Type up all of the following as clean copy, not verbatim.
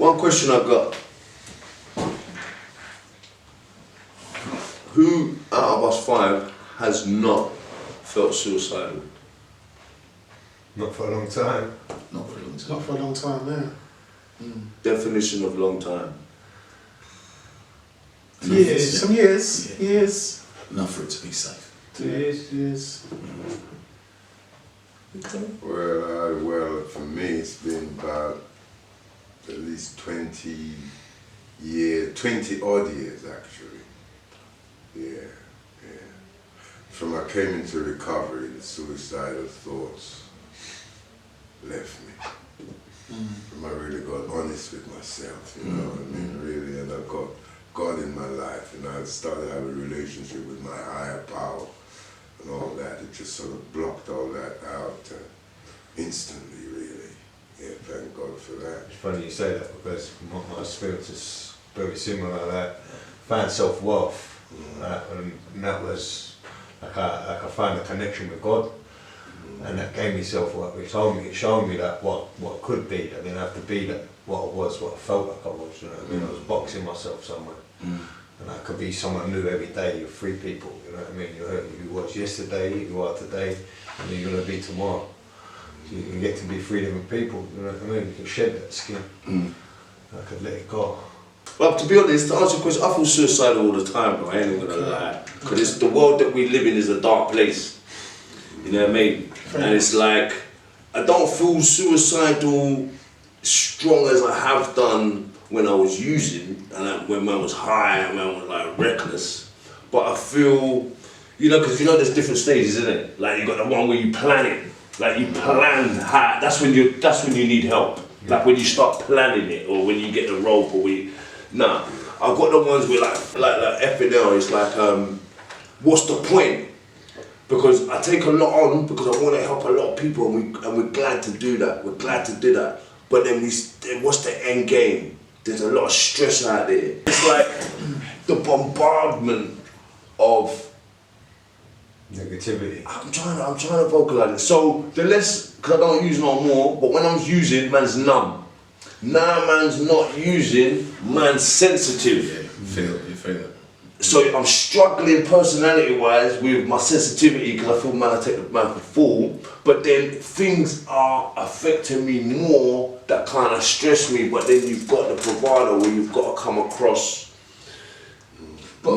One question I've got. Who out of us 5 has not felt suicidal? Not for a long time. Not for a long time. Not for a long time, yeah. Definition of long time. Years, some years, Yeah. years. Enough for it to be safe. 2 years, years. Well, for me, it's been about at least 20 odd years actually. Yeah. From I came into recovery, the suicidal thoughts left me. From I really got honest with myself, you know what I mean, really, and I got God in my life, and I started having a relationship with my higher power and all that. It just sort of blocked all that out instantly, really. Yeah, thank God for that. It's funny you say that because my experience is very similar to that. Found self-worth, and that was like I found a connection with God, and that gave me self-worth. It showed me that what could be. I didn't have to be that what I was, what I felt like I was. You know what I mean? I was boxing myself somewhere, and I could be someone new every day. You're 3 people. You know what I mean? You're who you was yesterday, you are today, and you're gonna be tomorrow. So you can get to be 3 different people. You know what I mean? You can shed that skin. I could let it go. Well, to be honest, to answer your question, I feel suicidal all the time, bro. I ain't even gonna lie. Because the world that we live in is a dark place. You know what I mean? And it's like, I don't feel suicidal strong as I have done when I was using, and when I was high, and when I was like reckless. But I feel, you know, because you know there's different stages, isn't it? Like you got the one where you plan it. Like you plan how, that's when you need help. Like when you start planning it, or when you get the rope, or nah. I've got the ones where like FNL, it's like, what's the point? Because I take a lot on because I want to help a lot of people, and we're glad to do that. We're glad to do that. But then what's the end game? There's a lot of stress out there. It's like the bombardment of Negativity. I'm trying to vocalize it. So the less, because I don't use no more, but when I'm using, man's numb. Now man's not using, man's sensitive. Yeah, you feel that. So I'm struggling personality-wise with my sensitivity because I feel man, I take the man for fool. But then things are affecting me more that kind of stress me. But then you've got the bravado where you've got to come across. But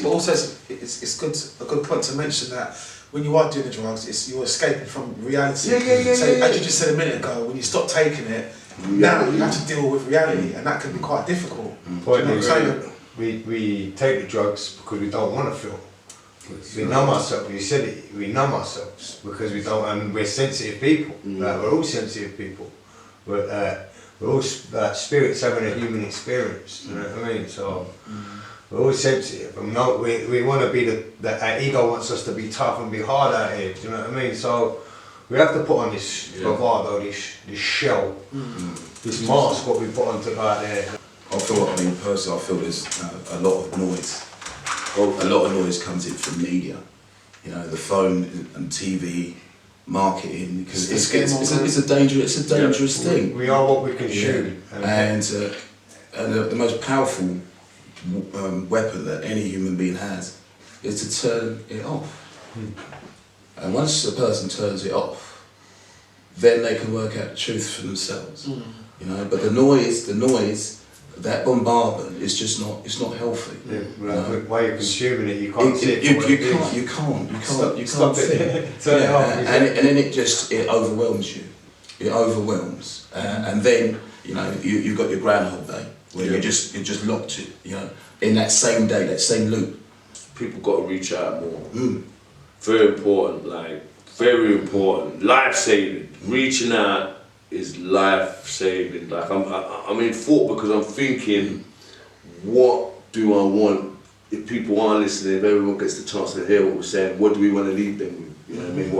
also it's good, a good point to mention that when you are doing the drugs, you're escaping from reality. So as you just said a minute ago, when you stop taking it, now you have to deal with reality, and that can be quite difficult. We take the drugs because we don't want to feel. We numb ourselves. You said it. We numb ourselves because we don't, and we're sensitive people. We're all sensitive people. We're all spirits having a human experience. You know what I mean? So we're all sensitive. And we want to be our ego wants us to be tough and be hard out here. Do you know what I mean? So we have to put on this bravado, this shell, this mask. What we put on to go out there. Personally, I feel there's a lot of noise. A lot of noise comes in from media. You know, the phone and TV, marketing, because it's a dangerous thing. We are what we consume. And the most powerful weapon that any human being has is to turn it off. And once a person turns it off, then they can work out the truth for themselves. You know, but the noise, that bombardment is just not. It's not healthy. Yeah, right. While you're consuming it, you can't see it. You can't think. And then it overwhelms you. It overwhelms, and then you know you've got your Groundhog Day where you're just locked in. You know, in that same day, that same loop. People got to reach out more. Very important, very important. Life saving. Reaching out is life saving. Like I'm in thought because I'm thinking, what do I want if people aren't listening? If everyone gets the chance to hear what we're saying, what do we want to leave them with? You know what I mean?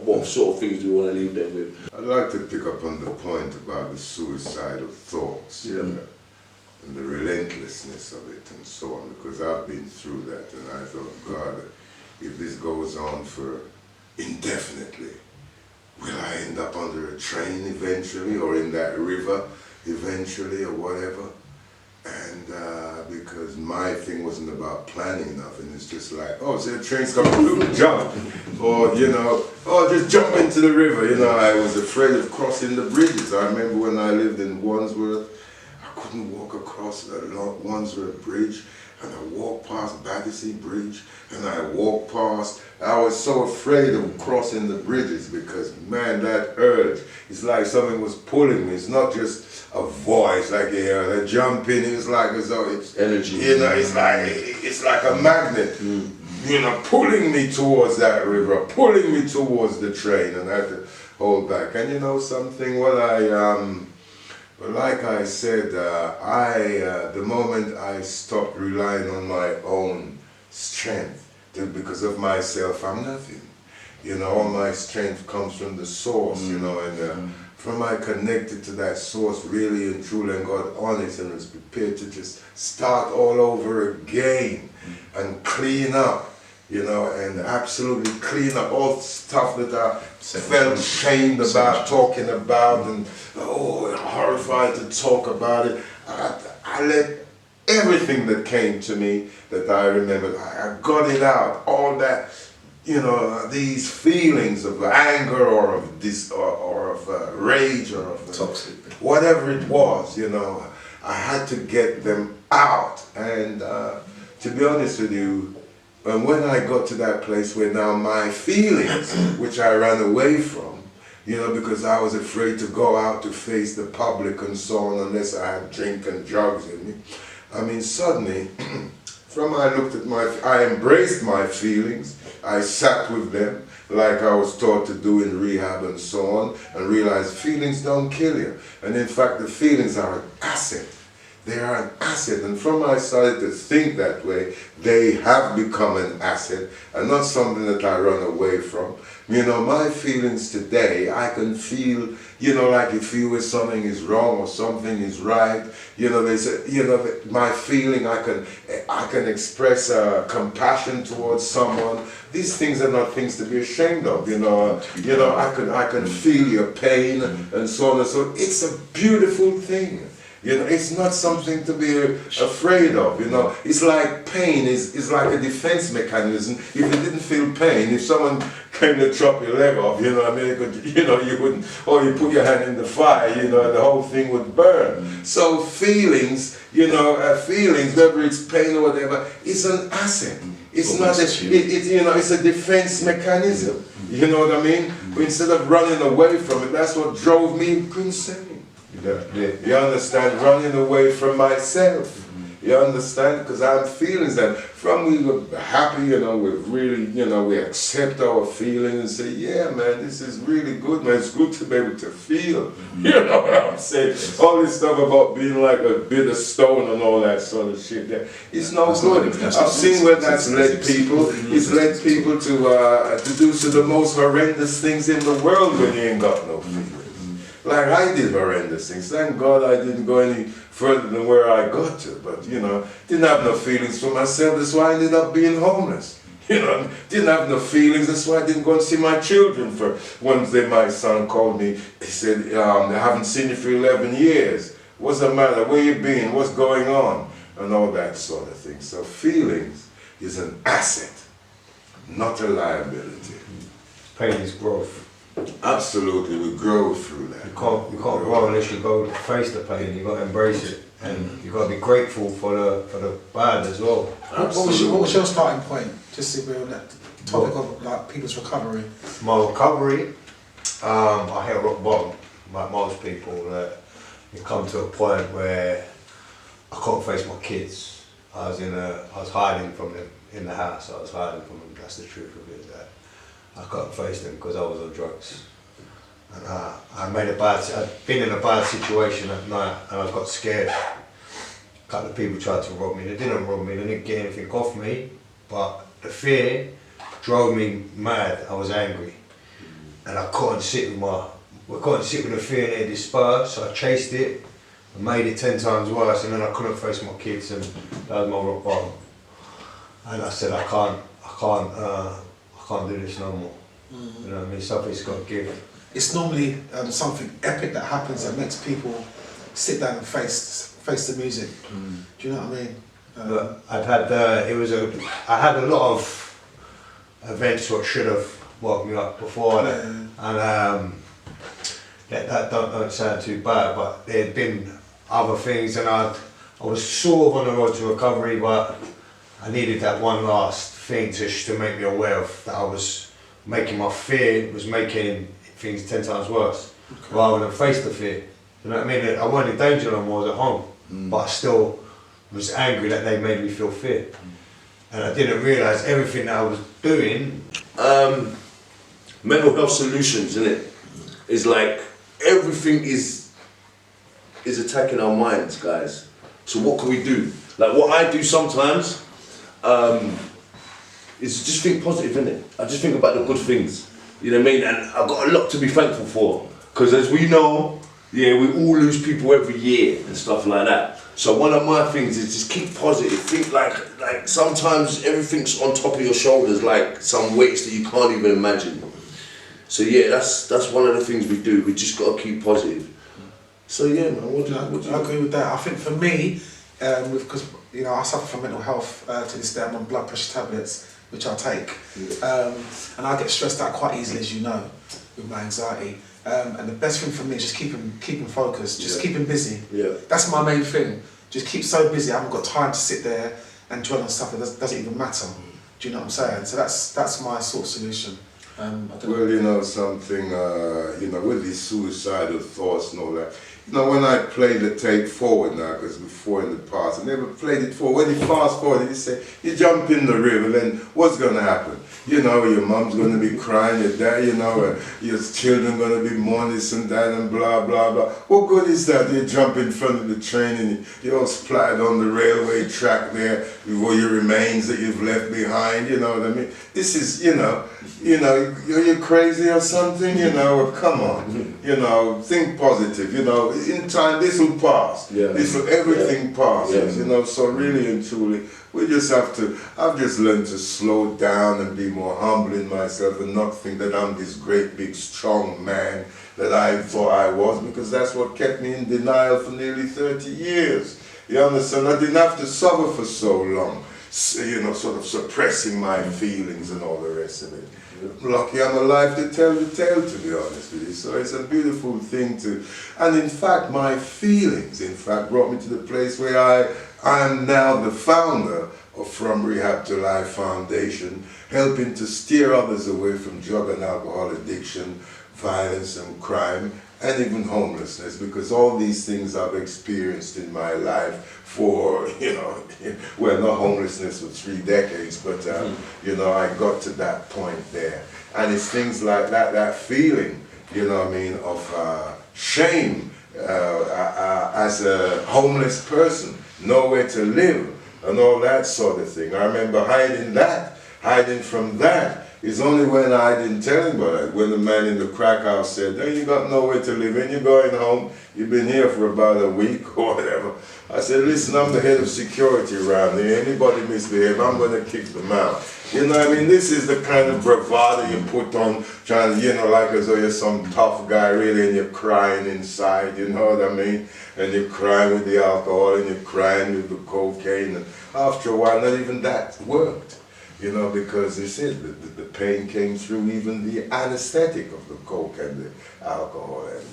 What sort of things do we want to leave them with? I'd like to pick up on the point about the suicidal thoughts and the relentlessness of it and so on, because I've been through that, and I thought, God, if this goes on for indefinitely, will I end up under a train eventually, or in that river? eventually or whatever. And because my thing wasn't about planning nothing, it's just like, oh, so the train's coming, jump. Or, you know, oh, just jump into the river. You know, I was afraid of crossing the bridges. I remember when I lived in Wandsworth, I couldn't walk across the Wandsworth Bridge, and I walked past Battersea Bridge, and I walked past. I was so afraid of crossing the bridges because, man, that urge, it's like something was pulling me. It's not just a voice, like you hear, they jump in, it's like as though it's energy. You know, it's like a magnet, you know, pulling me towards that river, pulling me towards the train, and I had to hold back. And you know something, but like I said, the moment I stopped relying on my own strength, because of myself, I'm nothing. You know, all my strength comes from the source, you know, and from I connected to that source really and truly and got honest and was prepared to just start all over again and clean up, you know, and absolutely clean up all stuff that I felt ashamed about talking about and horrified to talk about it. I let everything that came to me that I remembered, I got it out, all that, you know, these feelings of anger or of of rage or of toxic, whatever it was, you know, I had to get them out. And to be honest with you, when I got to that place where now my feelings, which I ran away from, you know, because I was afraid to go out to face the public and so on unless I had drink and drugs in me. I mean, suddenly, I embraced my feelings, I sat with them like I was taught to do in rehab and so on, and realized feelings don't kill you. And in fact, the feelings are an asset. They are an asset, and from I started to think that way, they have become an asset and not something that I run away from. You know, my feelings today, I can feel, you know, like you feel when something is wrong or something is right. You know, there's a, you know, my feeling, I can express compassion towards someone. These things are not things to be ashamed of. You know, I can feel your pain and so on and so on. It's a beautiful thing. You know, it's not something to be afraid of, you know. It's like pain is like a defense mechanism. If you didn't feel pain, if someone came to chop your leg off, you know what I mean, you wouldn't, or you put your hand in the fire, you know, and the whole thing would burn. So feelings, you know, feelings, whether it's pain or whatever, is an asset. It's not, you know, it's a defense mechanism. You know what I mean? Instead of running away from it, that's what drove me insane. You understand? Running away from myself. You understand? Because I'm feelings that from we were happy, you know, we really, you know, we accept our feelings and say, yeah, man, this is really good, man. It's good to be able to feel. You know what I'm saying? All this stuff about being like a bitter stone and all that sort of shit. It's no good. I've seen where that's led people. It's led people to do the most horrendous things in the world when you ain't got no feelings. Like I did horrendous things. Thank God I didn't go any further than where I got to. But, you know, didn't have no feelings for myself. That's why I ended up being homeless. You know, didn't have no feelings. That's why I didn't go and see my children. For one day my son called me. He said, I haven't seen you for 11 years. What's the matter? Where you been? What's going on? And all that sort of thing. So feelings is an asset, not a liability. Pain is growth. Absolutely, we grow through that. You can't grow unless you go face the pain. You got to embrace it, and you got to be grateful for the bad as well. What was your starting point? Just if we're on that topic of like people's recovery. My recovery, I hit rock bottom, like most people. That you come to a point where I couldn't face my kids. I was hiding from them in the house. I was hiding from them. That's the truth of it. That I couldn't face them because I was on drugs. And I'd been in a bad situation at night and I got scared. A couple of people tried to rob me. They didn't rob me, they didn't get anything off me, but the fear drove me mad. I was angry. And I couldn't sit with the fear and it dispersed, so I chased it and made it 10 times worse, and then I couldn't face my kids, and that was my rock bottom. And I said, I can't do this no more. You know what I mean? Something's got to give. It's normally something epic that happens that makes people sit down and face the music. Do you know what I mean? But I've had I had a lot of events what should have woke me up before that, and that don't sound too bad, but there had been other things, and I was sort of on the road to recovery, but I needed that one last thing just to make me aware of that I was making my fear was making things 10 times worse, rather than face the fear. You know what I mean? I wasn't in danger no more, I was at home, but I still was angry that they made me feel fear. And I didn't realise everything that I was doing. Mental health solutions, innit? Is like everything is attacking our minds, guys. So what can we do? Like what I do sometimes is just think positive, innit? I just think about the good things. You know what I mean? And I've got a lot to be thankful for. Because as we know, we all lose people every year and stuff like that. So one of my things is just keep positive. Think like sometimes everything's on top of your shoulders, like some weights that you can't even imagine. So yeah, that's one of the things we do. We just got to keep positive. So yeah, man, what do you I agree with that. I think for me, because I suffer from mental health to this day. I'm on blood pressure tablets, which I take, and I get stressed out quite easily, as you know, with my anxiety. And the best thing for me is just keeping focused, just keeping busy. Yeah. That's my main thing. Just keep so busy. I haven't got time to sit there and dwell on stuff that doesn't even matter. Do you know what I'm saying? So that's my sort of solution. Well, you know something, with these suicidal thoughts and all that, when I play the tape forward now, because before in the past, I never played it forward. When you fast forward, you say, you jump in the river, then what's going to happen? Your mom's going to be crying, your dad, your children going to be mourning this and that and blah, blah, blah. What good is that? You jump in front of the train and you're all splattered on the railway track there with all your remains that you've left behind, you know what I mean? This is, you're crazy or something, come on, think positive, in time this will pass, everything passes, so really and truly, we just I've just learned to slow down and be more humble in myself and not think that I'm this great big strong man that I thought I was, because that's what kept me in denial for nearly 30 years. You understand? I didn't have to suffer for so long, sort of suppressing my feelings and all the rest of it. Lucky I'm alive to tell the tale, to be honest with you. So it's a beautiful thing and in fact my feelings, brought me to the place where I am now the founder of From Rehab to Life Foundation, helping to steer others away from drug and alcohol addiction, violence and crime, and even homelessness, because all these things I've experienced in my life for, not homelessness for 3 decades, but, I got to that point there. And it's things like that feeling, of shame as a homeless person, nowhere to live, and all that sort of thing. I remember hiding from that. It's only when I didn't tell anybody, when the man in the crack house said, "Hey, you got nowhere to live in, you're going home, you've been here for about a week or whatever." I said, "Listen, I'm the head of security around here, anybody misbehave, I'm going to kick them out." You know what I mean? This is the kind of bravado you put on, trying to, like as though you're some tough guy really, and you're crying inside, you know what I mean? And you're crying with the alcohol, and you're crying with the cocaine, and after a while, not even that worked. Because they said the pain came through even the anesthetic of the coke and the alcohol and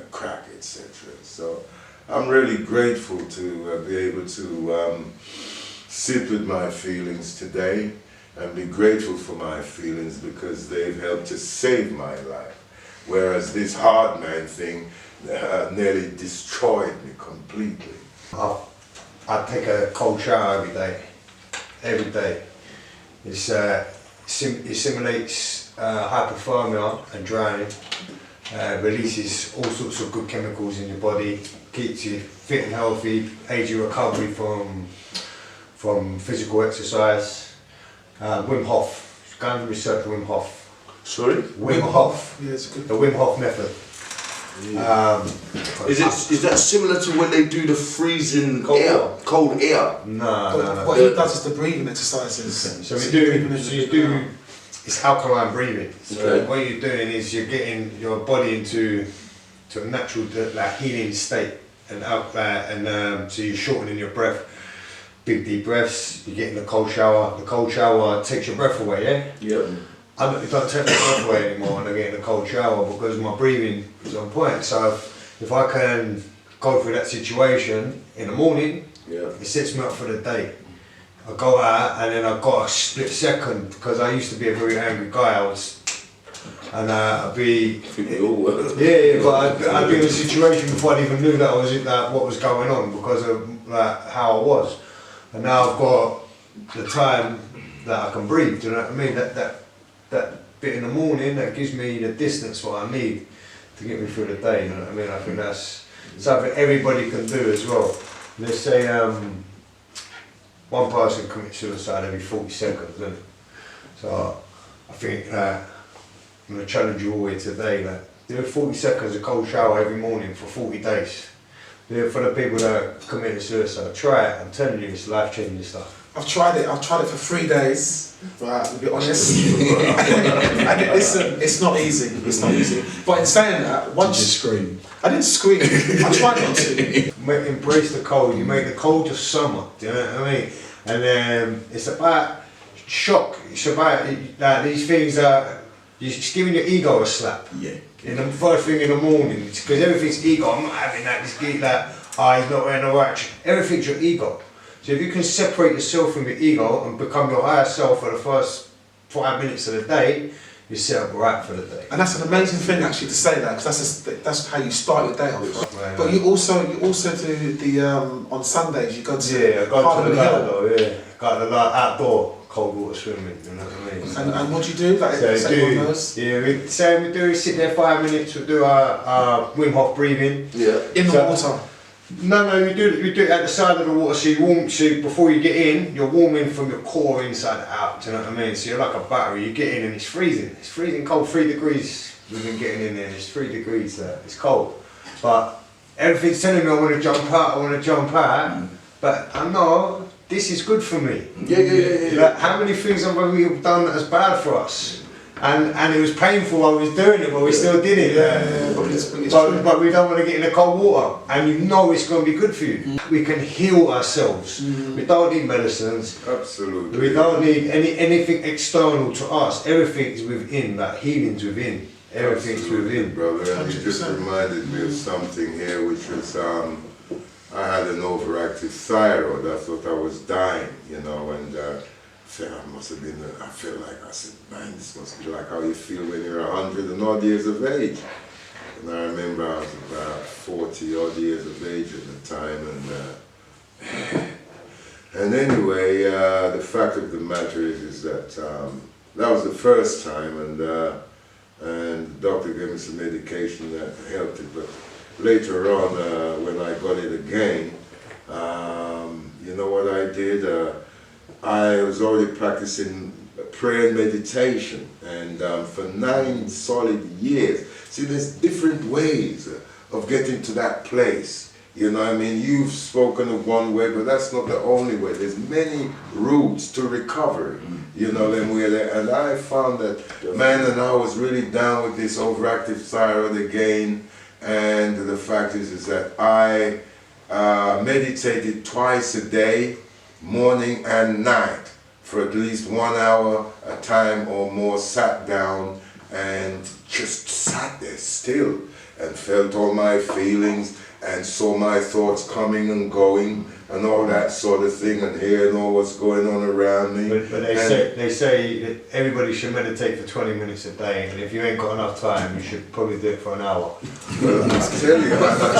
crack, etc. So I'm really grateful to be able to sit with my feelings today and be grateful for my feelings, because they've helped to save my life. Whereas this hard man thing nearly destroyed me completely. I take a cold shower every day. It simulates hypothermia and drowning, releases all sorts of good chemicals in your body, keeps you fit and healthy, aids your recovery from physical exercise. Wim Hof, go and research Wim Hof. Sorry? Wim Hof, yeah, it's good. the Wim Hof method. Is that similar to when they do the freezing cold air? No. What he does is the breathing exercises. So you do it's alkaline breathing. So what you're doing is you're getting your body into a natural healing state, and out so you're shortening your breath. Big deep breaths. You get in the cold shower. The cold shower takes your breath away. Yeah. Yep. It don't take my breath away anymore when I get in the cold shower because my breathing is on point. So if I can go through that situation in the morning, it sets me up for the day. I go out and then I've got a split second because I used to be a very angry guy. I'd be. I think we all were. Yeah, but I'd be in a situation before I even knew that I was what was going on because of like how I was. And now I've got the time that I can breathe. Do you know what I mean? That bit in the morning that gives me the distance what I need to get me through the day. You know what I mean? I think that's something everybody can do as well. Let's say one person commits suicide every 40 seconds, isn't it? So I think I'm going to challenge you all here today. Do 40 seconds of cold shower every morning for 40 days. Do it for the people that commit suicide. Try it. I'm telling you, it's life-changing stuff. I've tried it for 3 days, right, to be honest. And listen, it's not easy, But in saying that, once... Did you scream? I didn't scream, I tried not to. Embrace the cold, you make the cold your summer, do you know what I mean? And it's about shock, it's about these things that you're just giving your ego a slap. Yeah. In the first thing in the morning, because everything's ego, I'm not having that, he's not wearing a watch. Everything's your ego. So if you can separate yourself from your ego and become your higher self for the first 5 minutes of the day, you're set up right for the day. And that's an amazing thing actually to say that, because that's how you start your day off. Right? But you also do the on Sundays you go to I go Part to of the Hill. though, got the outdoor cold water swimming, you know what I mean? And what do you do? Like we sit there 5 minutes, we do our Wim Hof breathing. Yeah. In the water. No, you do it at the side of the water, so before you get in, you're warming from your core inside out, do you know what I mean? So you're like a battery, you get in and it's freezing cold, 3 degrees, we've been getting in there, it's 3 degrees there, it's cold. But everything's telling me I want to jump out, but I know this is good for me. Yeah. Like, how many things have we done that's bad for us? And it was painful while we was doing it, but we still did it. But we don't want to get in the cold water, and you know it's going to be good for you. We can heal ourselves. We don't need medicines. Absolutely. We don't need anything external to us. Everything's within. That healing's within. Everything's Absolutely, within. brother. And you just reminded me of something here, which was I had an overactive thyroid. I thought I was dying, and I felt like, I said, man, this must be like how you feel when you're 100 and odd years of age. And I remember I was about 40 odd years of age at the time, and anyway, the fact of the matter is that that was the first time, and the doctor gave me some medication that helped it, but later on, when I got it again, you know what I did? I was already practicing prayer and meditation, and for 9 solid years. See, there's different ways of getting to that place. You know what I mean? You've spoken of one way, but that's not the only way. There's many routes to recovery. You know, and I found that, man, and I was really down with this overactive thyroid again, and the fact is that I meditated twice a day, morning and night, for at least 1 hour a time or more, sat down and just sat there still and felt all my feelings and saw my thoughts coming and going and all that sort of thing, and hearing all what's going on around me. But they say that everybody should meditate for 20 minutes a day, and if you ain't got enough time, you should probably do it for an hour. Well, I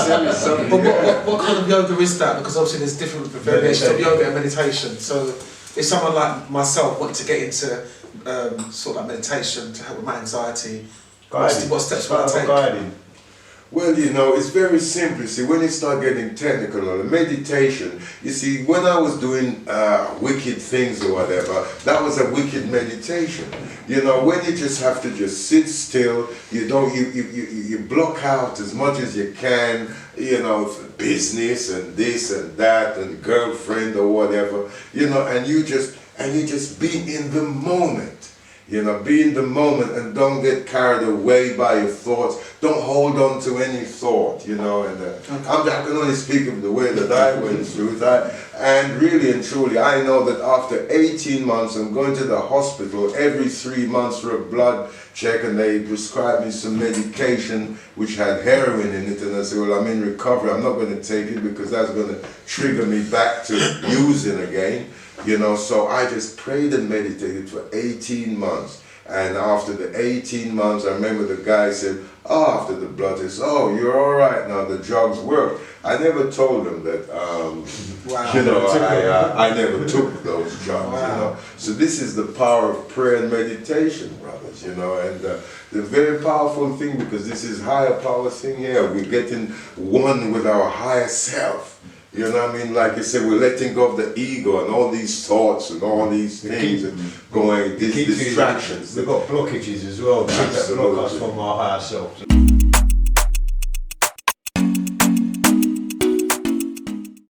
tell you something. But what kind of yoga is that? Because obviously there's different variations of yoga and meditation. So if someone like myself wanted to get into sort of like meditation to help with my anxiety, what steps would I take? Guiding. Well, you know, it's very simple. See, when you start getting technical on the meditation, you see, when I was doing wicked things or whatever, that was a wicked meditation. You know, when you just have to just sit still, you block out as much as you can, you know, business and this and that and girlfriend or whatever, you know, and you just be in the moment. You know, be in the moment and don't get carried away by your thoughts. Don't hold on to any thought, you know. And I can only speak of the way that I went through it. And really and truly, I know that after 18 months, I'm going to the hospital every 3 months for a blood check, and they prescribed me some medication which had heroin in it. And I said, well, I'm in recovery. I'm not going to take it because that's going to trigger me back to using again. You know, so I just prayed and meditated for 18 months. And after the 18 months, I remember the guy said, oh, after the blood test, oh, you're all right now, the drugs work. I never told him that, you know, I never took those drugs, you know. So this is the power of prayer and meditation, brothers, you know, and the very powerful thing, because this is higher power thing here. We're getting one with our higher self. You know what I mean? Like you said, we're letting go of the ego and all these thoughts and all these things and going, these distractions. We've got blockages as well that block us from our higher self.